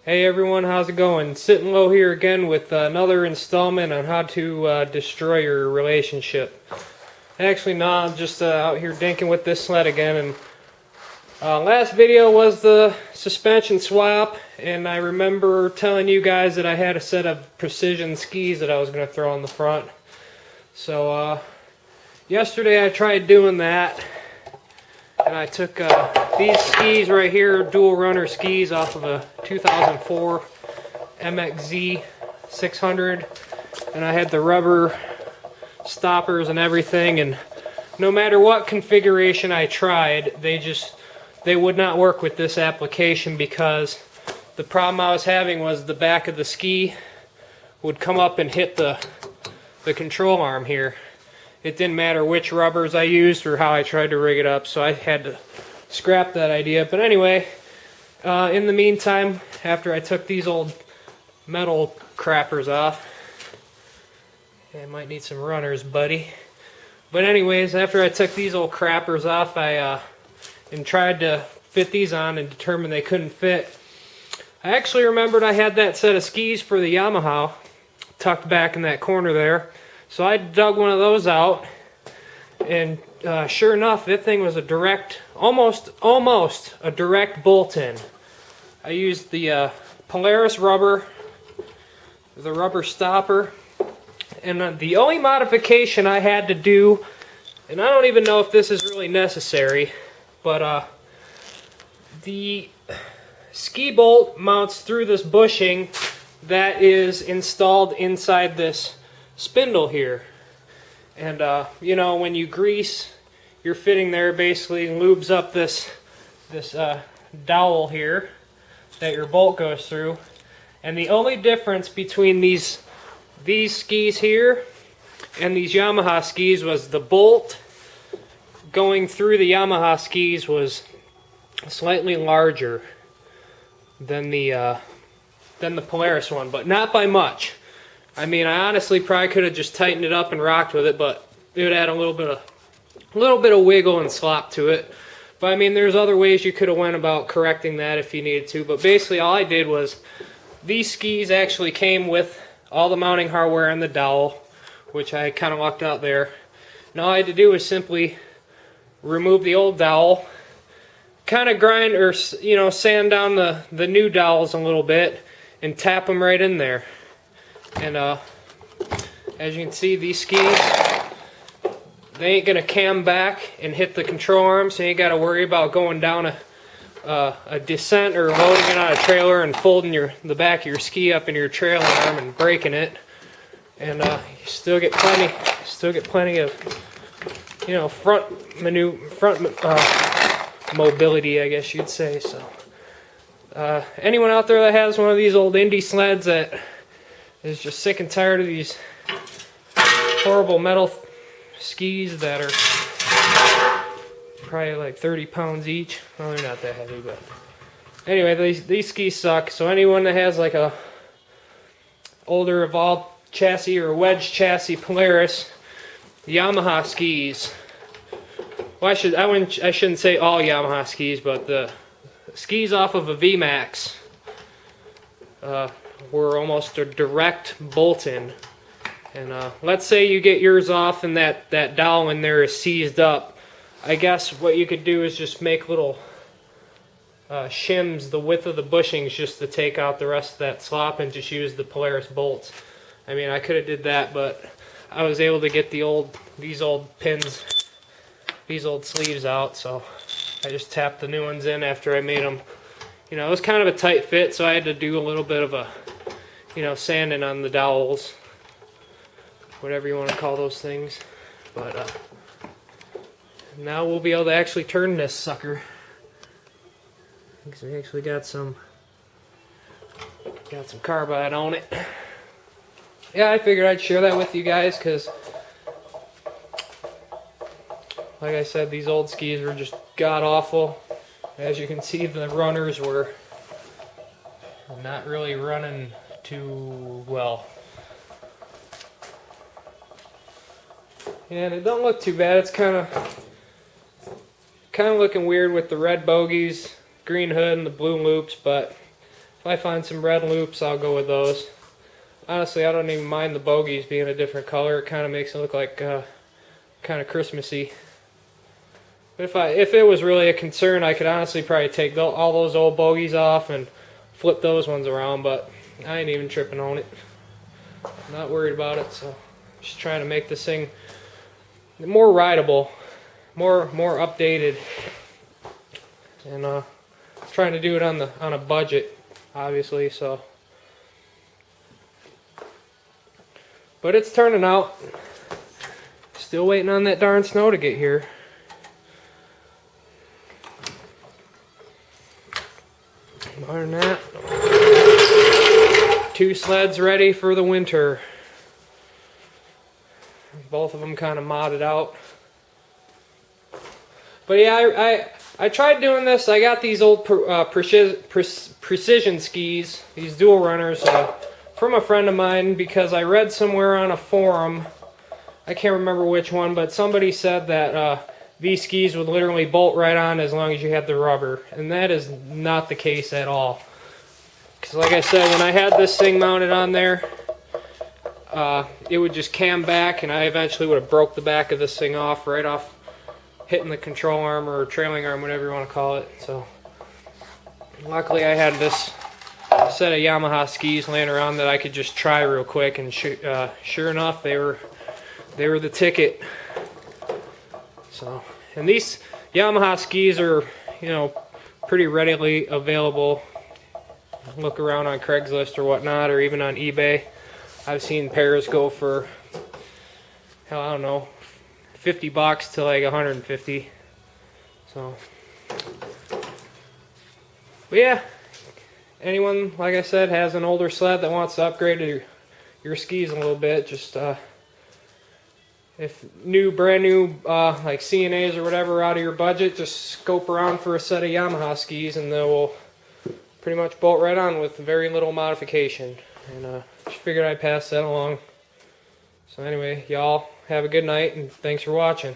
Hey everyone, how's it going? Sitting low here again with another installment on how to destroy your relationship. Actually, no, I'm just out here dinking with this sled again. And last video was the suspension swap, and I remember telling you guys that I had a set of precision skis that I was going to throw on the front. So yesterday I tried doing that, and I took these skis right here, dual runner skis off of a 2004 MXZ 600, and I had the rubber stoppers and everything, and no matter what configuration I tried, they would not work with this application, because the problem I was having was the back of the ski would come up and hit the control arm here. It didn't matter which rubbers I used or how I tried to rig it up, so I had to scrap that idea. But anyway, in the meantime, after I took these old metal crappers off, I might need some runners, buddy. But anyways, after I took these old crappers off, and tried to fit these on and determined they couldn't fit. I actually remembered I had that set of skis for the Yamaha tucked back in that corner there. So I dug one of those out, and sure enough, that thing was a direct, almost a direct bolt-in. I used the Polaris rubber, the rubber stopper, and the only modification I had to do, and I don't even know if this is really necessary, but the ski bolt mounts through this bushing that is installed inside this spindle here. And you know, when you grease your fitting there, basically lubes up this dowel here that your bolt goes through. And the only difference between these skis here and these Yamaha skis was the bolt going through the Yamaha skis was slightly larger than the Polaris one, but not by much. I mean, I honestly probably could have just tightened it up and rocked with it, but it would add a little bit of wiggle and slop to it. But I mean, there's other ways you could have went about correcting that if you needed to. But basically, all I did was, these skis actually came with all the mounting hardware and the dowel, which I kind of lucked out there. And all I had to do was simply remove the old dowel, kind of grind or sand down the new dowels a little bit, and tap them right in there. And as you can see, these skis, they ain't gonna cam back and hit the control arm, so you ain't gotta worry about going down a descent or loading it on a trailer and folding the back of your ski up in your trailer arm and breaking it. And you still get plenty of front mobility, I guess you'd say. So anyone out there that has one of these old Indy sleds that is just sick and tired of these horrible metal skis that are probably like 30 pounds each. Well, they're not that heavy, but anyway, these skis suck. So anyone that has like a older evolved chassis or a wedge chassis Polaris, Yamaha skis. Well, I shouldn't say all Yamaha skis, but the skis off of a Vmax were almost a direct bolt-in. And let's say you get yours off and that dowel in there is seized up. I guess what you could do is just make little shims the width of the bushings just to take out the rest of that slop and just use the Polaris bolts. I mean, I could have did that, but I was able to get these old pins, these old sleeves out, so I just tapped the new ones in after I made them. You know, it was kind of a tight fit, so I had to do a little bit of a sanding on the dowels, whatever you want to call those things. But now we'll be able to actually turn this sucker, because we actually got some carbide on it. Yeah, I figured I'd share that with you guys, because like I said, these old skis were just god-awful. As you can see, the runners were not really running too well. And it don't look too bad. It's kind of looking weird with the red bogies, green hood, and the blue loops, but If I find some red loops, I'll go with those. Honestly, I don't even mind the bogies being a different color. It kind of makes it look like kind of Christmassy. But if it was really a concern, I could honestly probably take all those old bogies off and flip those ones around, but I ain't even tripping on it. I'm not worried about it, so just trying to make this thing more rideable, more updated, and trying to do it on a budget, obviously. So, but it's turning out. Still waiting on that darn snow to get here. Other than that, 2 sleds ready for the winter. Both of them kind of modded out. But yeah, I tried doing this. I got these old precision skis, these dual runners, from a friend of mine because I read somewhere on a forum, I can't remember which one, but somebody said that these skis would literally bolt right on as long as you had the rubber, and that is not the case at all. Because like I said, when I had this thing mounted on there, it would just cam back, and I eventually would have broke the back of this thing off, right off hitting the control arm or trailing arm, whatever you want to call it. So luckily I had this set of Yamaha skis laying around that I could just try real quick, and sure enough, they were the ticket. So, and these Yamaha skis are, you know, pretty readily available. Look around on Craigslist or whatnot, or even on eBay. I've seen pairs go for, hell, I don't know, $50 to like 150. So, but yeah, anyone, like I said, has an older sled that wants to upgrade your skis a little bit, just if brand new like CNAs or whatever are out of your budget, just scope around for a set of Yamaha skis, and they will pretty much bolt right on with very little modification. And just figured I'd pass that along. So anyway, y'all have a good night, and thanks for watching.